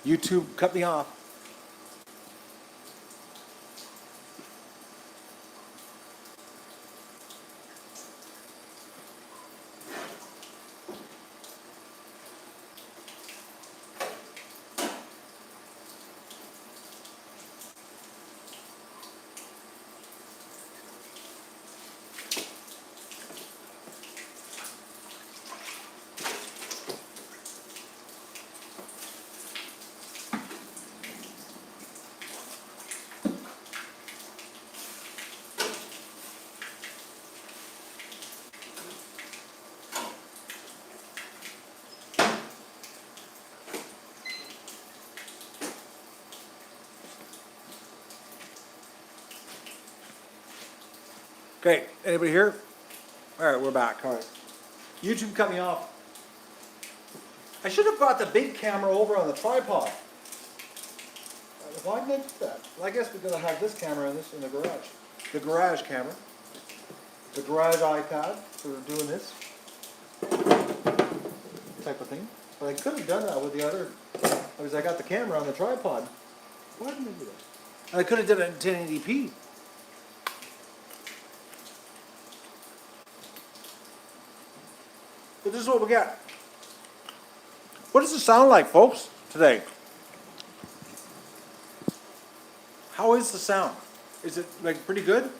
YouTube cut me off. Okay, anybody here? All right, we're back. All right. YouTube cut me off. I should have brought the big camera over on the tripod. Why didn't I do that? Well, I guess because I have this camera and this in the garage. The garage camera. The garage iPad for doing this type of thing. But I could have done that with the other, because I got the camera on the tripod. Why didn't I do that? And I could have done it in 1080p. But this is what we got. What does it sound like, folks, today? How is the sound? Is it like pretty good?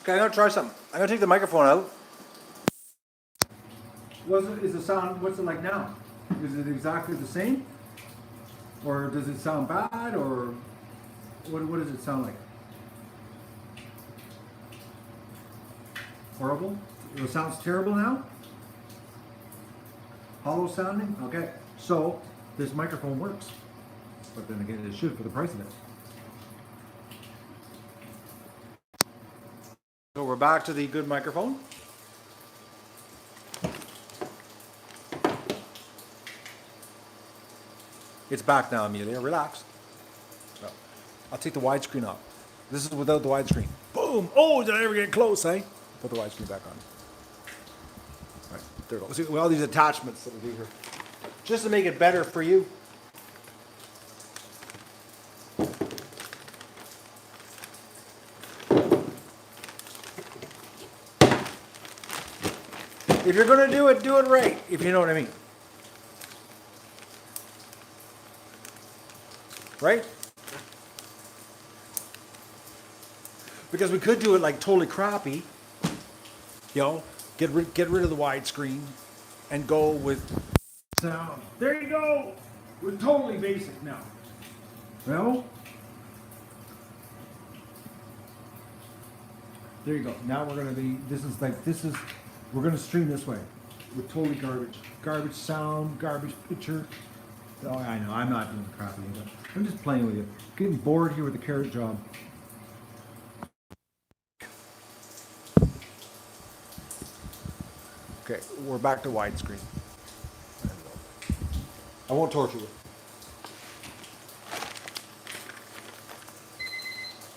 Okay, I'm gonna try something. I'm gonna take the microphone out. Is the sound, what's it like now? Is it exactly the same? Or does it sound bad, or what does it sound like? Horrible? It sounds terrible now? Hollow sounding? Okay, so this microphone works. But then again, it should for the price of it. So we're back to the good microphone. It's back now, Amelia. Relax. No. I'll take the widescreen off. This is without the widescreen. Boom! Oh, did I ever get close, eh? Put the widescreen back on. All right, there we go. See, with all these attachments that we do here. Just to make it better for you. If you're going to do it right, if you know what I mean. Right? Because we could do it like totally crappy, you know, get rid of the widescreen and go with sound. There you go. We're totally basic now. Well, there you go. Now we're going to be, we're going to stream this way with totally garbage. Garbage sound, garbage picture. Oh, I know, I'm not doing the crappy, but I'm just playing with you. Getting bored here with the carrot job. Okay, we're back to widescreen. I won't torture you.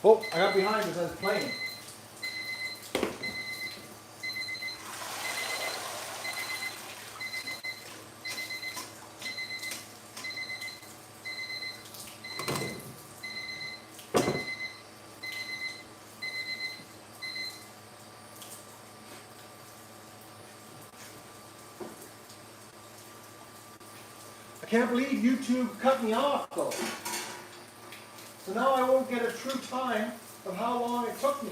Oh, I got behind as I was playing. I can't believe YouTube cut me off though. So now I won't get a true time of how long it took me.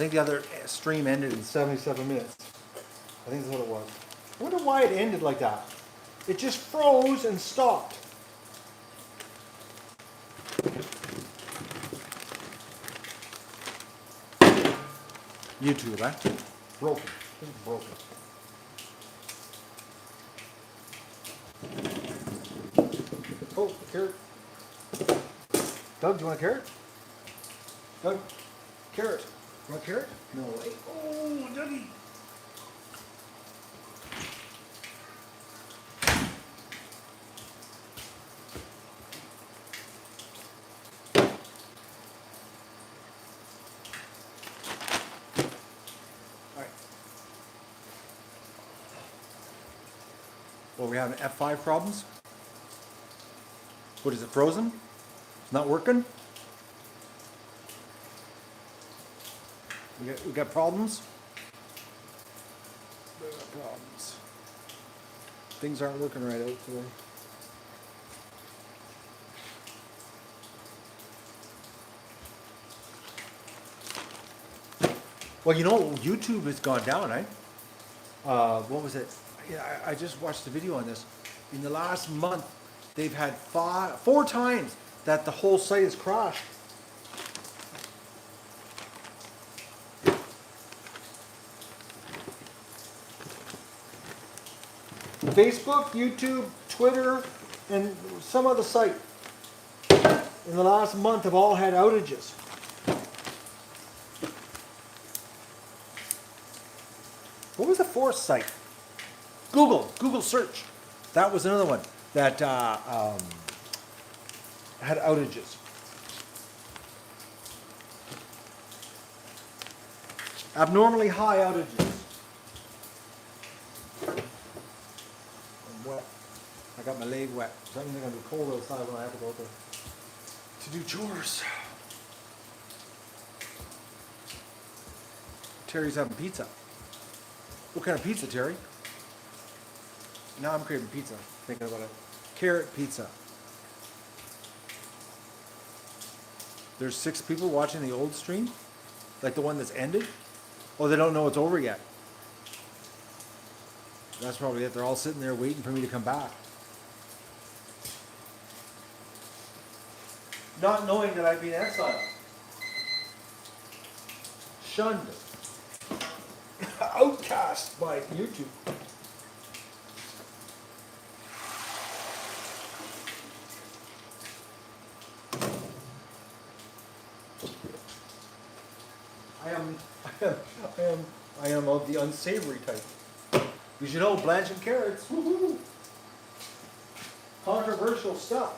think the other stream ended in 77 minutes. I think that's what it was. I wonder why it ended like that. It just froze and stopped. YouTube, eh? Broken. This is broken. Oh, carrot. Doug, do you want a carrot? Doug, carrot. You want a carrot? No way. Oh, Dougie. Well, we having F5 problems? What is it, frozen? It's not working? We got problems? We got problems. Things aren't working right out today. Well, you know, YouTube has gone down, eh? What was it? Yeah, I just watched the video on this. In the last month, they've had 4 times that the whole site has crashed. Facebook, YouTube, Twitter, and some other site in the last month have all had outages. What was the 4th site? Google search. That was another one that had outages. Abnormally high outages. I'm wet. I got my leg wet. So I'm going to be cold outside when I have to go out there to do chores. Terry's having pizza. What kind of pizza, Terry? Now I'm craving pizza, thinking about it. Carrot pizza. There's 6 people watching the old stream? Like the one that's ended? Oh, they don't know it's over yet. That's probably it. They're all sitting there waiting for me to come back. Not knowing that I've been exiled. Shunned. Outcast by YouTube. I am of the unsavory type. Because you know, blanching carrots, woohoo! Controversial stuff.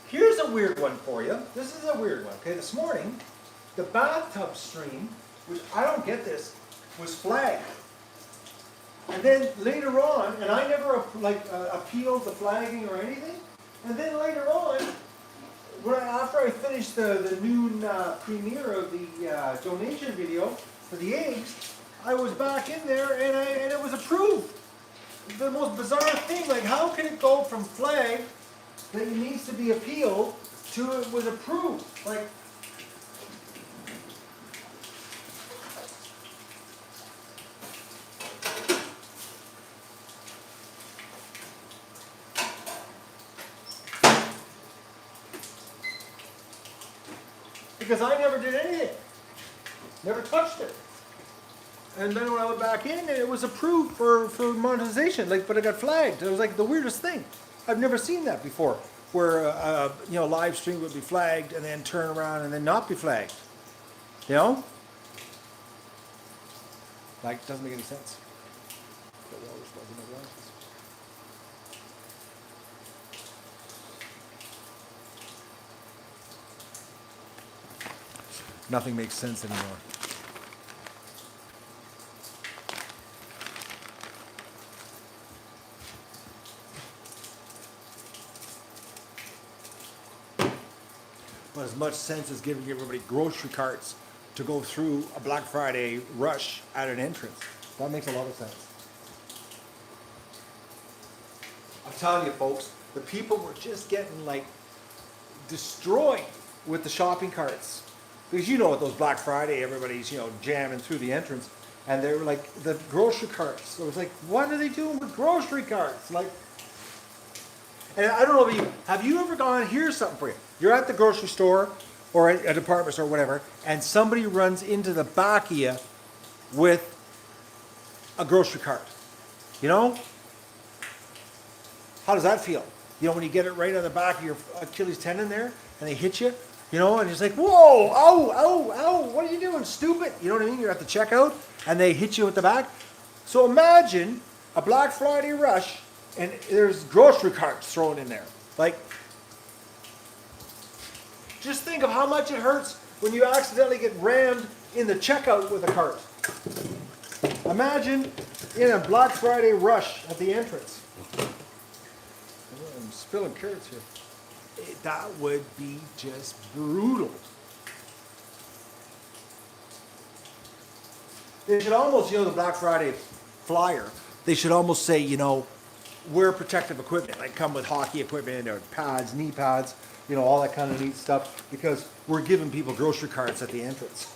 Here's a weird one for you. This is a weird one. Okay, this morning, the bathtub stream, which I don't get this, was flagged. And then later on, and I never appealed the flagging or anything, and then later on, after I finished the noon premiere of the donation video for the eggs, I was back in there and it was approved. The most bizarre thing, like how can it go from flag that it needs to be appealed to it was approved? Like, because I never did anything. Never touched it. And then when I went back in, it was approved for monetization, but it got flagged. It was like the weirdest thing. I've never seen that before, where live stream would be flagged and then turn around and then not be flagged. You know? Like, doesn't make any sense. Nothing makes sense anymore. But as much sense as giving everybody grocery carts to go through a Black Friday rush at an entrance. That makes a lot of sense. I'm telling you folks, the people were just getting destroyed with the shopping carts. Because you know what, those Black Friday, everybody's, jamming through the entrance. And they were like, the grocery carts. So it was like, what are they doing with grocery carts? Like, and I don't know if have you ever gone, here's something for you. You're at the grocery store or at a department store or whatever, and somebody runs into the back of you with a grocery cart. You know? How does that feel? When you get it right on the back of your Achilles tendon there, and they hit you, and it's like, whoa, ow, what are you doing, stupid? You know what I mean? You're at the checkout, and they hit you at the back. So imagine a Black Friday rush, and there's grocery carts thrown in there. Like, just think of how much it hurts when you accidentally get rammed in the checkout with a cart. Imagine in a Black Friday rush at the entrance. I'm spilling carrots here. That would be just brutal. They should almost, the Black Friday flyer, they should almost say, wear protective equipment, like come with hockey equipment or pads, knee pads, all that kind of neat stuff, because we're giving people grocery carts at the entrance.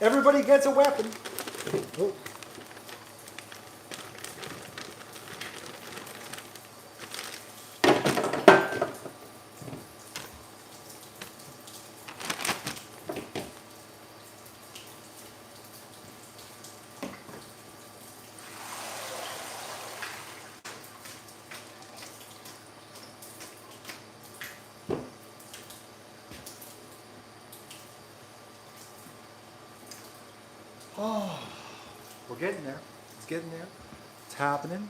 Everybody gets a weapon. Oh. Oh, we're getting there. It's getting there. It's happening.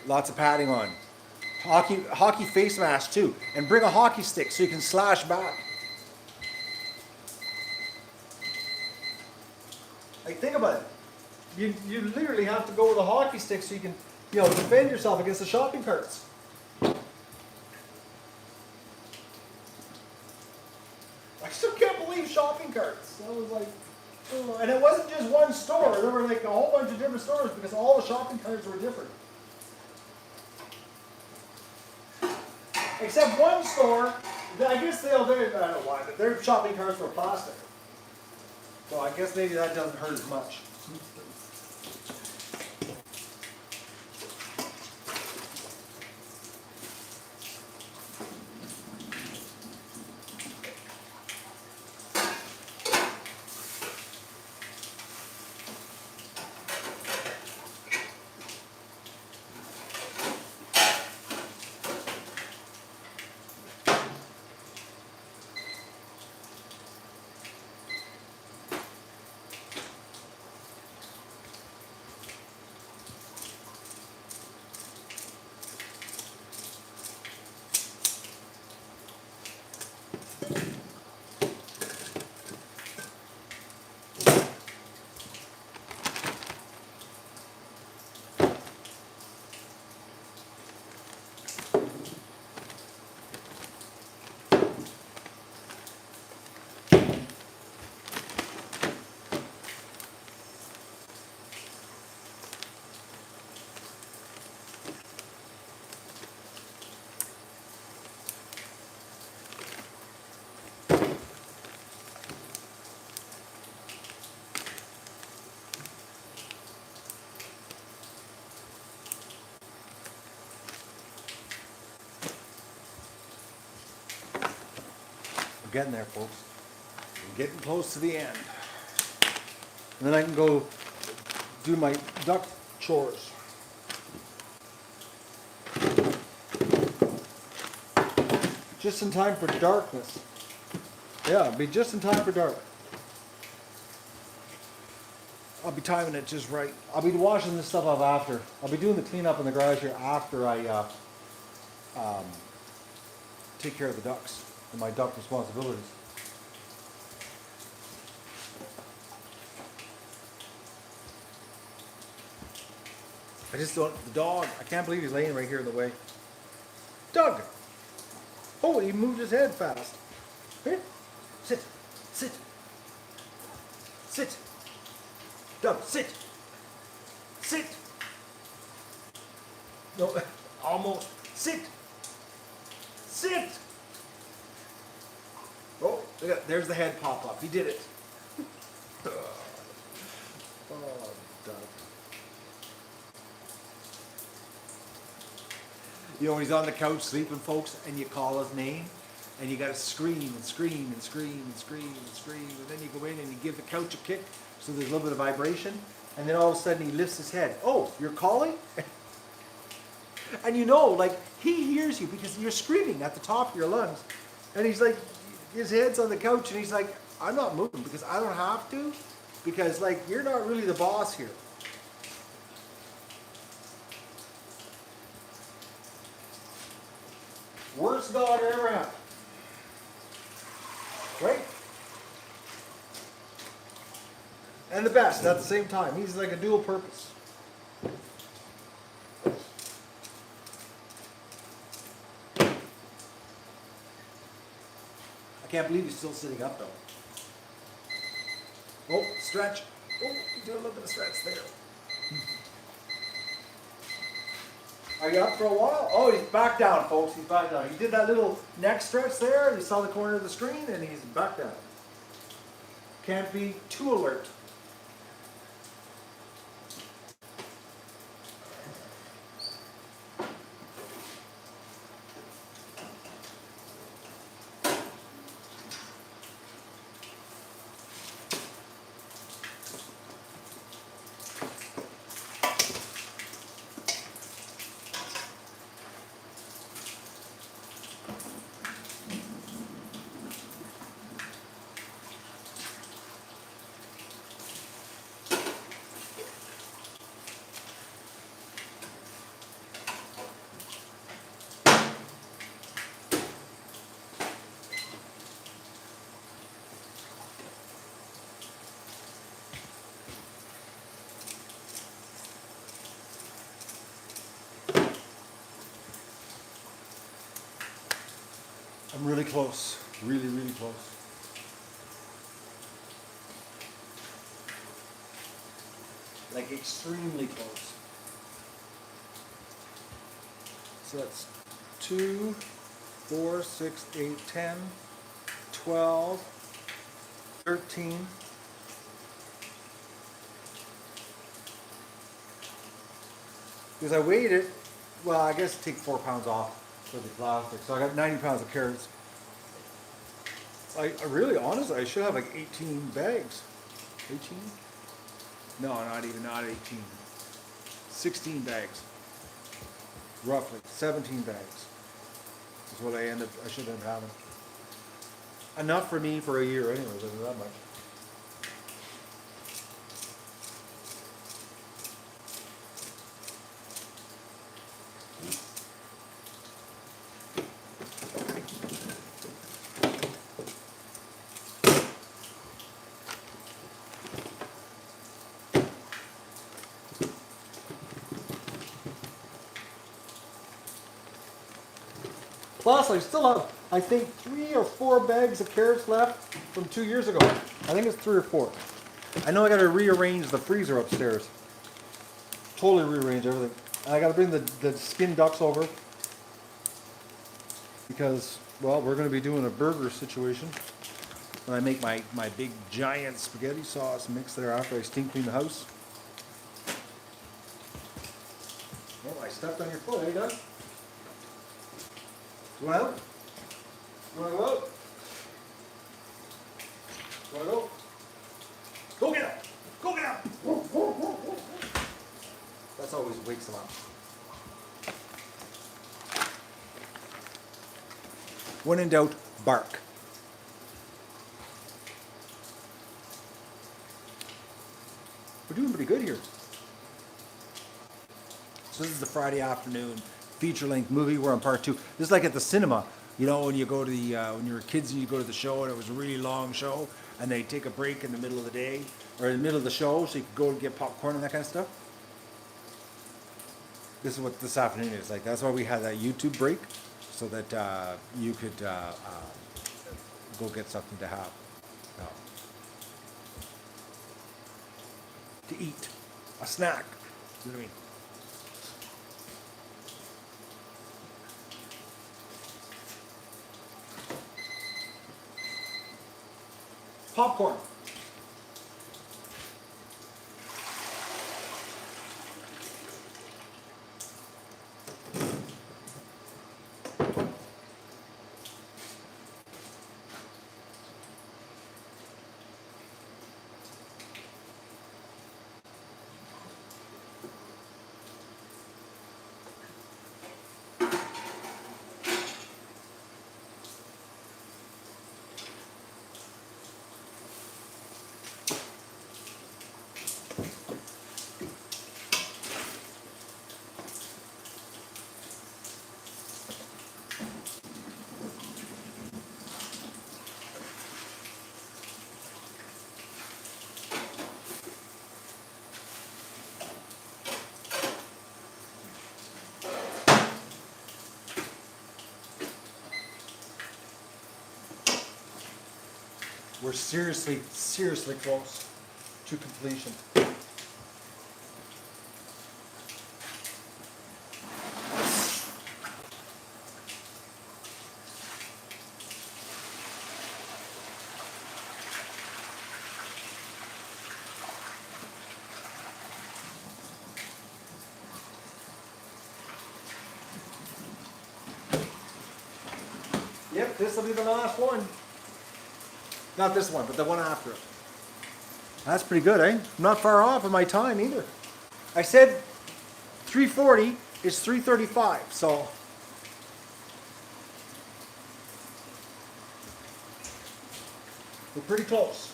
Lots of padding on. Hockey face mask too. And bring a hockey stick so you can slash back. Like, think about it. You literally have to go with a hockey stick so you can, defend yourself against the shopping carts. I still can't believe shopping carts. I was like, oh. And it wasn't just one store. There were like a whole bunch of different stores because all the shopping carts were different. Except one store, I guess I don't know why, but their shopping carts were plastic. So I guess maybe that doesn't hurt as much. We're getting there, folks. We're getting close to the end. And then I can go do my duck chores. Just in time for darkness. Yeah, be just in time for dark. I'll be timing it just right. I'll be washing this stuff up after. I'll be doing the cleanup in the garage here after I take care of the ducks and my duck responsibilities. I just don't, the dog, I can't believe he's laying right here in the way. Doug! Oh, he moved his head fast. Here, sit, sit, sit. Doug, sit, sit. No, almost, sit. Sit! Oh, look at, there's the head pop up. He did it. Oh, Doug. You know, when he's on the couch sleeping, folks, and you call his name, and you got to scream and scream and scream and scream and scream, and then you go in and you give the couch a kick, so there's a little bit of vibration, and then all of a sudden he lifts his head. Oh, you're calling? And you know, like, he hears you because you're screaming at the top of your lungs. And he's like, his head's on the couch, and he's like, I'm not moving because I don't have to, because, like, you're not really the boss here. Worst dog I ever had. Right? And the best at the same time. He's like a dual purpose. I can't believe he's still sitting up though. Oh, stretch. Oh, he's doing a little bit of stretch there. Are you up for a while? Oh, he's back down, folks. He's back down. He did that little neck stretch there. You saw the corner of the screen, and he's back down. Can't be too alert. I'm really close. Really, really close. Like extremely close. So that's 2, 4, 6, 8, 10, 12, 13. Because I weighed it, well, I guess take 4 pounds off for the plastic. So I got 90 pounds of carrots. I really, honestly, I should have like 18 bags. 18? No, not 18. 16 bags. Roughly. 17 bags. Is what I should end up having. Enough for me for a year anyway, isn't that much. Plus, I still have, I think, 3 or 4 bags of carrots left from 2 years ago. I think it's 3 or 4. I know I got to rearrange the freezer upstairs. Totally rearrange everything. And I got to bring the skinned ducks over because, well, we're going to be doing a burger situation. And I make my big giant spaghetti sauce mix there after I steam clean the house. Oh, I stepped on your foot, eh, Doug? You want out? You want to go out? You want to go? Go get him! Go get him! That's always wakes them up. When in doubt, bark. We're doing pretty good here. So this is the Friday afternoon feature-length movie. We're on part 2. This is like at the cinema, you know, when you go to the when you were kids and you go to the show and it was a really long show and they take a break in the middle of the day or in the middle of the show so you could go and get popcorn and that kind of stuff. This is what this afternoon is like. That's why we had that YouTube break so that you could go get something to have, to eat, a snack. You know what I mean? popcorn. We're seriously, seriously close to completion. Yep, this will be the last one. Not this one, but the one after it. That's pretty good, eh? I'm not far off of my time either. I said 340 is 335, so we're pretty close.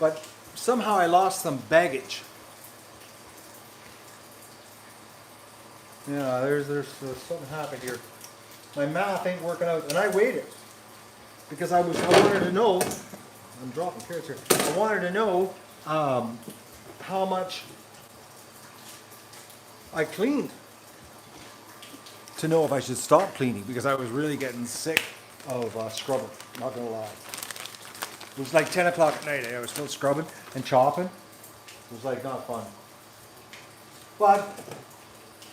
But somehow I lost some baggage. Yeah, there's something happened here. My math ain't working out, and I waited because I wanted to know. I'm dropping carrots here. I wanted to know how much I cleaned to know if I should stop cleaning because I was really getting sick of scrubbing. Not gonna lie. It was like 10 o'clock at night. I was still scrubbing and chopping. It was like not fun. But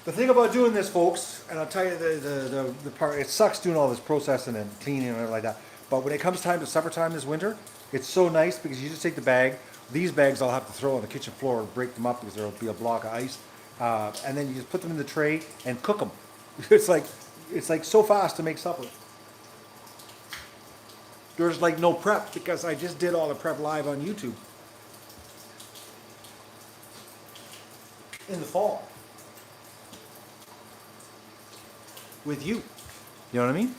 the thing about doing this, folks, and I'll tell you the part, it sucks doing all this processing and cleaning and everything like that. But when it comes time to supper time this winter, it's so nice because you just take the bag. These bags I'll have to throw on the kitchen floor and break them up because there'll be a block of ice. And then you just put them in the tray and cook them. It's like so fast to make supper. There's like no prep because I just did all the prep live on YouTube in the fall. With you. You know what I mean?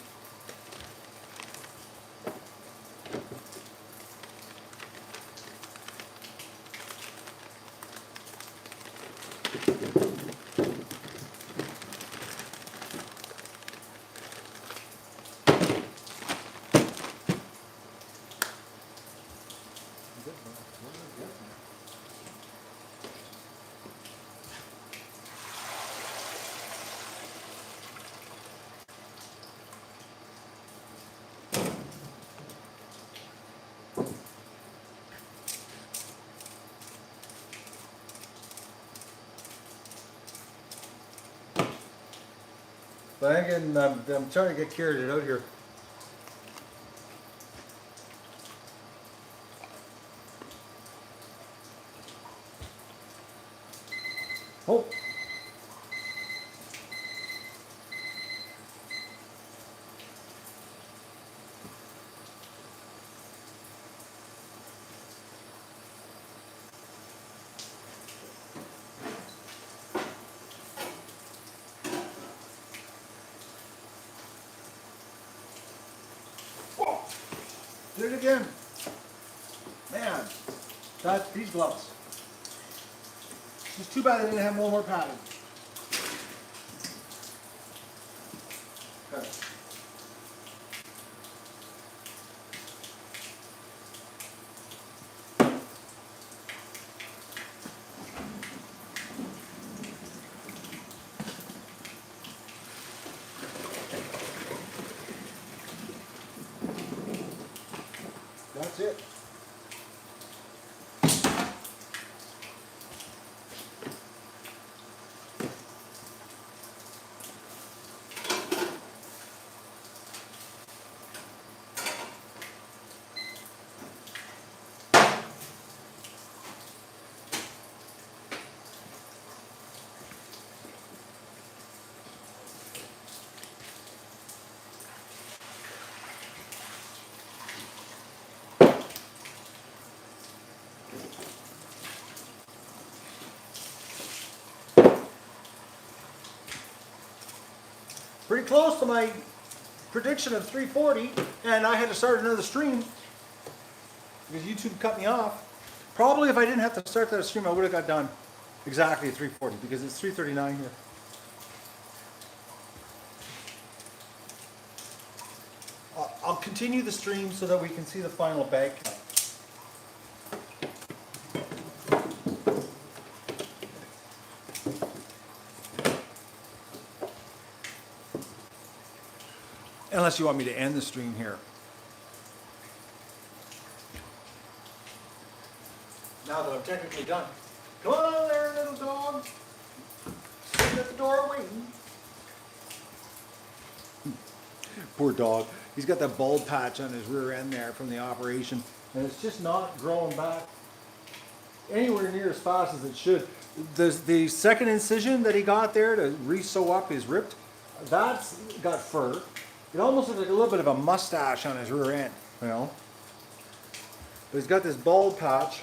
I'm trying to get carroted out here. Oh. Whoa. Did it again. Man, these gloves. It's too bad I didn't have one more pattern. Okay. That's it. pretty close to my prediction of 340, and I had to start another stream because YouTube cut me off. Probably if I didn't have to start that stream, I would have got done exactly at 340 because it's 339 here. I'll continue the stream so that we can see the final bag count. Unless you want me to end the stream here. Now that I'm technically done. Come on there, little dog. Sitting at the door waiting. Poor dog. He's got that bald patch on his rear end there from the operation. And it's just not growing back anywhere near as fast as it should. The second incision that he got there to re-sew up his rip, that's got fur. It almost looks like a little bit of a mustache on his rear end, you know. But he's got this bald patch.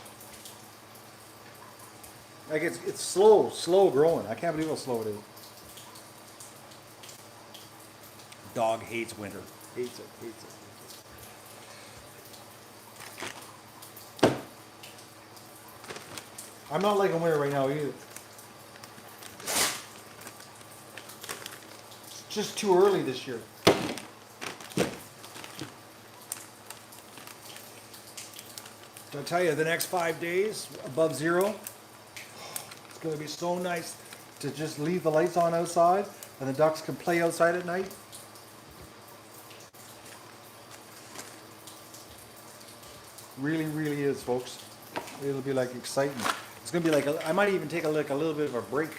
Like it's slow growing. I can't believe how slow it is. Dog hates winter. Hates it. I'm not liking winter right now either. It's just too early this year. So I tell you, the next 5 days above zero, it's going to be so nice to just leave the lights on outside and the ducks can play outside at night. Really, really is, folks. It'll be like exciting. It's going to be like, I might even take a little bit of a break,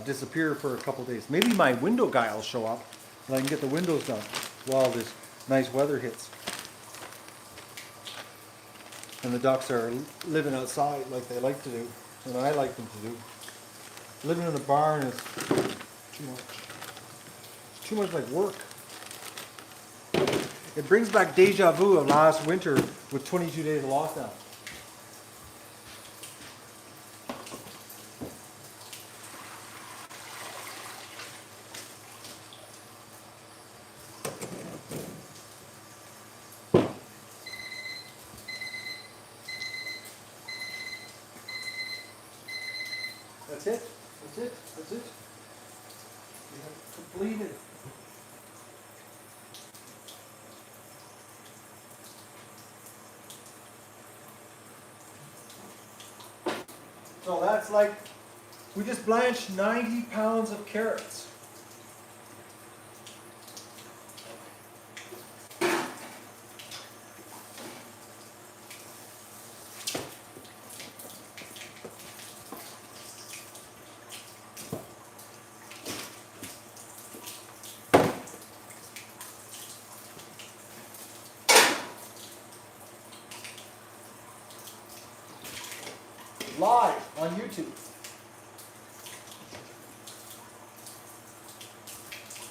disappear for a couple days. Maybe my window guy will show up and I can get the windows done while this nice weather hits. And the ducks are living outside like they like to do, and I like them to do. Living in the barn is too much. It's too much like work. It brings back deja vu of last winter with 22 days of lockdown. That's it. We have completed. So that's like, we just blanched 90 pounds of carrots. Live on YouTube.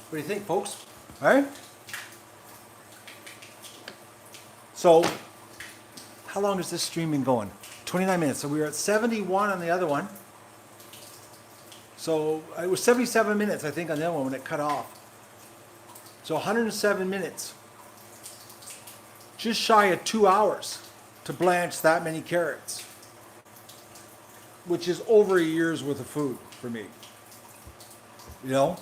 What do you think, folks? All right? So, how long has this stream been going? 29 minutes. So we were at 71 on the other one. So it was 77 minutes, I think, on the other one when it cut off. So 107 minutes. Just shy of 2 hours to blanch that many carrots, which is over a year's worth of food for me. You know?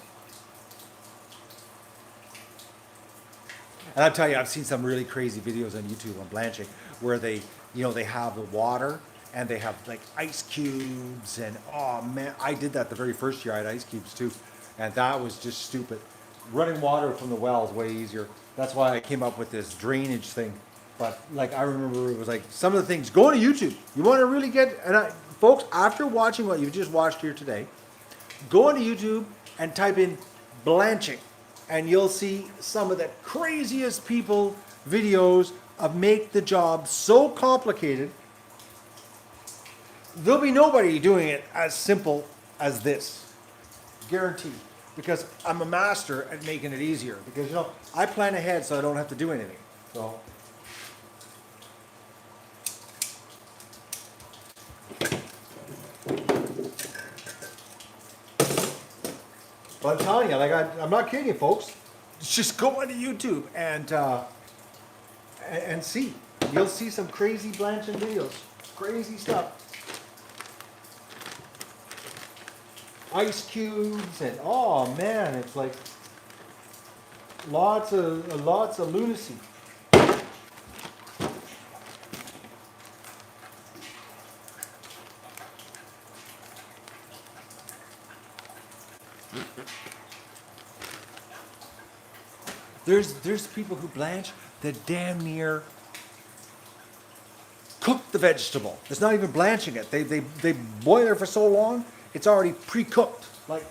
And I'll tell you, I've seen some really crazy videos on YouTube on blanching where they, they have the water and they have like ice cubes and, oh man, I did that the very first year. I had ice cubes too. And that was just stupid. Running water from the well is way easier. That's why I came up with this drainage thing. But like, I remember it was like some of the things, go to YouTube. You want to really get, folks, after watching what you've just watched here today, go onto YouTube and type in blanching, and you'll see some of the craziest people videos of make the job so complicated. There'll be nobody doing it as simple as this, guaranteed, because I'm a master at making it easier. Because I plan ahead so I don't have to do anything. So. But I'm telling you, like I'm not kidding you, folks. Just go onto YouTube And see. You'll see some crazy blanching videos. Crazy stuff. Ice cubes and oh man, it's like lots of lunacy. there's people who blanch that damn near cook the vegetable. It's not even blanching it. They boil it for so long, it's already pre-cooked. Like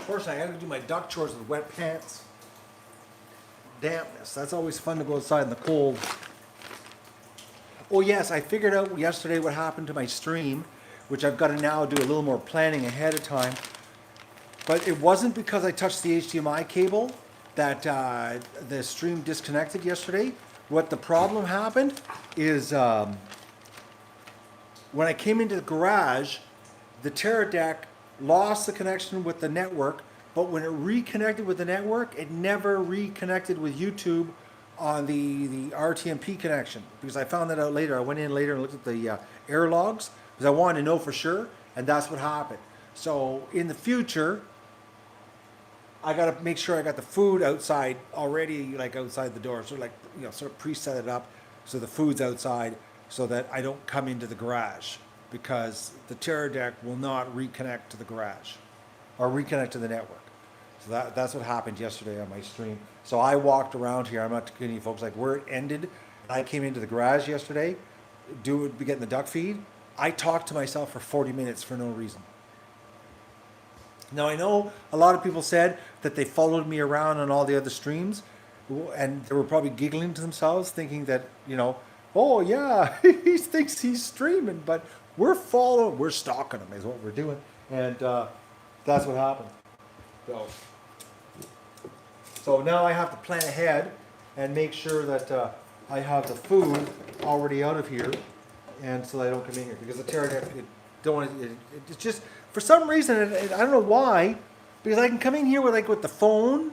First, I gotta do my duck chores with wet pants. Dampness. That's always fun to go outside in the cold. Oh yes, I figured out yesterday what happened to my stream, which I've got to now do a little more planning ahead of time. But it wasn't because I touched the HDMI cable that the stream disconnected yesterday. What the problem happened is when I came into the garage, the Terra deck lost the connection with the network, but when it reconnected with the network, it never reconnected with YouTube on the RTMP connection, because I found that out later. I went in later and looked at the error logs because I wanted to know for sure, and that's what happened. So in the future, I got to make sure I got the food outside already, like outside the door, so like, you know, sort of preset it up so the food's outside so that I don't come into the garage, because the Terra deck will not reconnect to the garage or reconnect to the network. So that's what happened yesterday on my stream. So I walked around here. I'm not kidding you folks, like where it ended, I came into the garage yesterday, be getting the duck feed. I talked to myself for 40 minutes for no reason. Now I know a lot of people said that they followed me around on all the other streams, and they were probably giggling to themselves, thinking that, you know, oh yeah, he thinks he's streaming, but we're stalking him is what we're doing, and that's what happened. So now I have to plan ahead and make sure that I have the food already out of here, and so I don't come in here, because the Terra deck, it's just for some reason, I don't know why, because I can come in here with the phone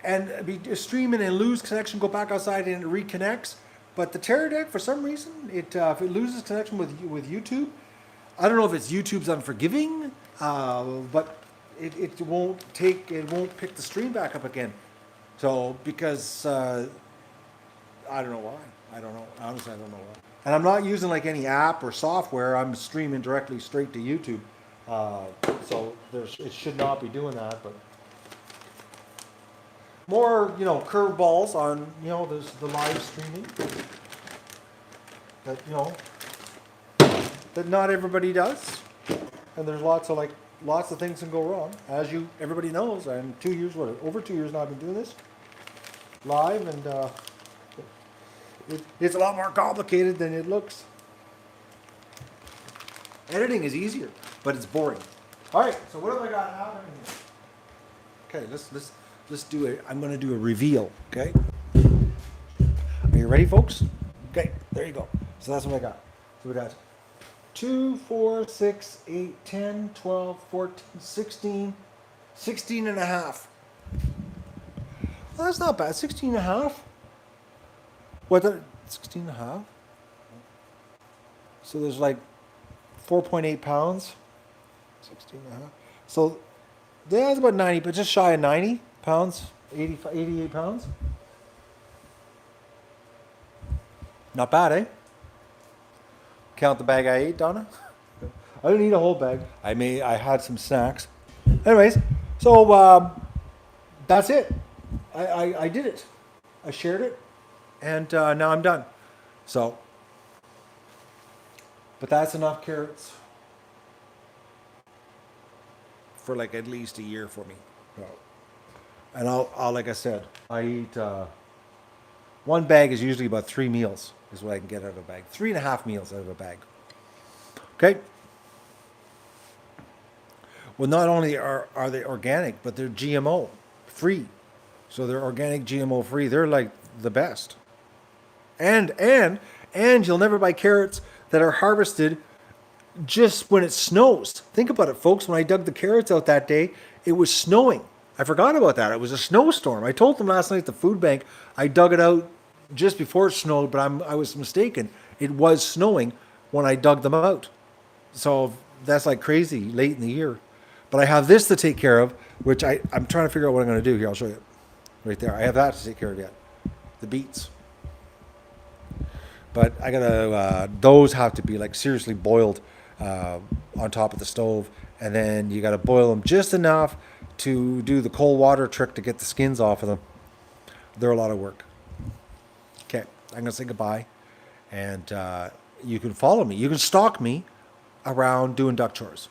and be streaming and lose connection, go back outside and it reconnects. But the Terra deck, for some reason, if it loses connection with YouTube, I don't know if it's YouTube's unforgiving, but it won't pick the stream back up again. So because I don't know why. I don't know. Honestly, I don't know why. And I'm not using like any app or software. I'm streaming directly straight to YouTube. So it should not be doing that. But more, curveballs on, there's the live streaming. That, that not everybody does. And there's lots of things can go wrong. As everybody knows, I'm over 2 years now I've been doing this live, and it's a lot more complicated than it looks. Editing is easier, but it's boring. All right, so what have I got happening here? Okay, let's do it. I'm going to do a reveal. Okay, are you ready, folks? Okay, there you go. So that's what I got. So we got 2, 4, 6, 8, 10, 12, 14, 16, 16 and a half. Well, that's not bad. 16 and a half. What, 16 and a half? So there's like 4.8 pounds. 16 and a half. So that's about 90, but just shy of 90 pounds, 88 pounds. Not bad, eh? Count the bag I ate, Donna. I didn't eat a whole bag. I had some snacks. Anyways, so that's it. I did it. I shared it. And now I'm done. So, but that's enough carrots for like at least a year for me. So, And I'll like I said, I eat, one bag is usually about 3 meals is what I can get out of a bag. 3.5 meals out of a bag. Okay? Well, not only are they organic, but they're GMO free. So they're organic GMO free. They're like the best. And you'll never buy carrots that are harvested just when it snows. Think about it, folks. When I dug the carrots out that day, it was snowing. I forgot about that. It was a snowstorm. I told them last night at the food bank I dug it out just before it snowed, but I was mistaken. It was snowing when I dug them out. So that's like crazy late in the year. But I have this to take care of, which I'm trying to figure out what I'm going to do here. I'll show you. Right there. I have that to take care of yet. The beets. But I gotta, those have to be like seriously boiled on top of the stove. And then you gotta boil them just enough to do the cold water trick to get the skins off of them. They're a lot of work. Okay, I'm gonna say goodbye. And you can follow me. You can stalk me around doing duck chores.